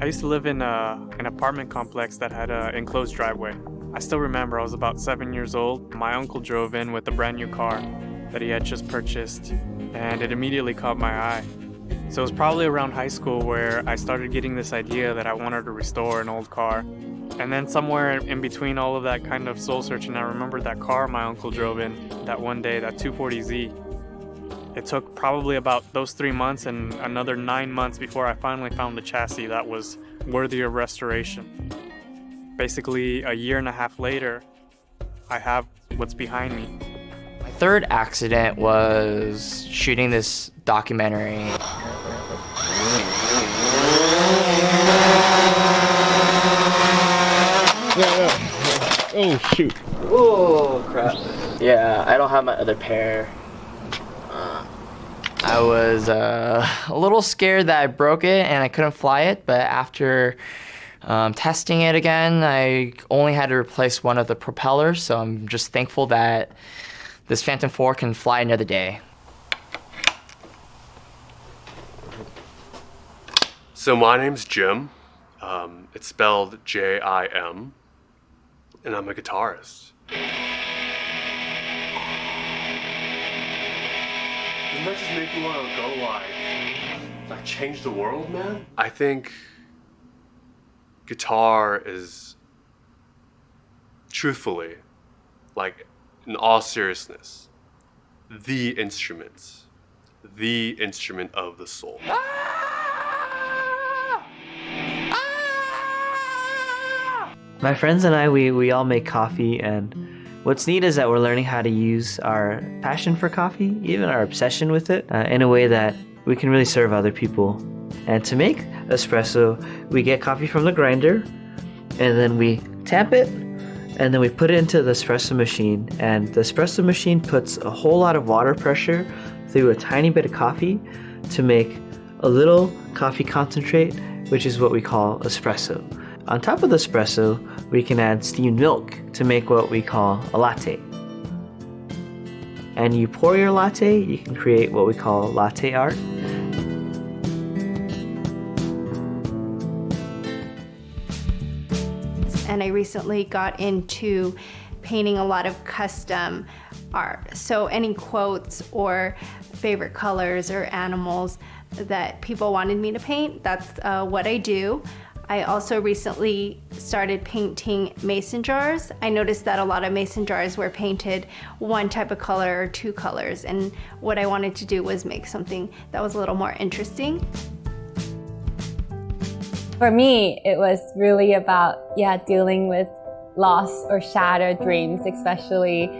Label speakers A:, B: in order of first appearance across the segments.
A: I used to live in an apartment complex that had an enclosed driveway. I still remember I was about 7 years old. My uncle drove in with a brand new car that he had just purchased, and it immediately caught my eye. So it was probably around high school where I started getting this idea that I wanted to restore an old car. And then somewhere in between all of that kind of soul searching, I remembered that car my uncle drove in that one day, that 240Z. It took probably about those 3 months and another 9 months before I finally found the chassis that was worthy of restoration. Basically, a year and a half later, I have what's behind me.
B: My third accident was shooting this documentary.
C: Oh, shoot.
B: Oh, crap. Yeah, I don't have my other pair. I was a little scared that I broke it and I couldn't fly it, but after testing it again, I only had to replace one of the propellers, so I'm just thankful that this Phantom 4 can fly another day.
D: So my name's Jim. It's spelled J-I-M, and I'm a guitarist. Doesn't that just make you want to go like change the world, man? I think guitar is, truthfully, like in all seriousness, the instrument of the soul.
E: My friends and I, we all make coffee, and what's neat is that we're learning how to use our passion for coffee, even our obsession with it, in a way that we can really serve other people. And to make espresso, we get coffee from the grinder, and then we tap it, and then we put it into the espresso machine, and the espresso machine puts a whole lot of water pressure through a tiny bit of coffee to make a little coffee concentrate, which is what we call espresso. On top of the espresso, we can add steamed milk to make what we call a latte. And you pour your latte, you can create what we call latte art.
F: And I recently got into painting a lot of custom art. So any quotes or favorite colors or animals that people wanted me to paint, that's what I do. I also recently started painting mason jars. I noticed that a lot of mason jars were painted one type of color or two colors, and what I wanted to do was make something that was a little more interesting.
G: For me, it was really about, dealing with lost or shattered dreams, especially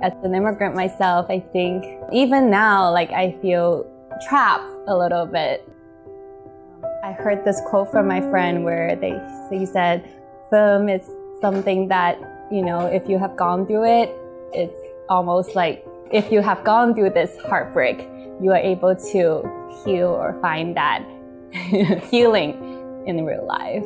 G: as an immigrant myself. I think even now, I feel trapped a little bit. I heard this quote from my friend where he said, film is something that, if you have gone through it, it's almost like if you have gone through this heartbreak, you are able to heal or find that healing in real life.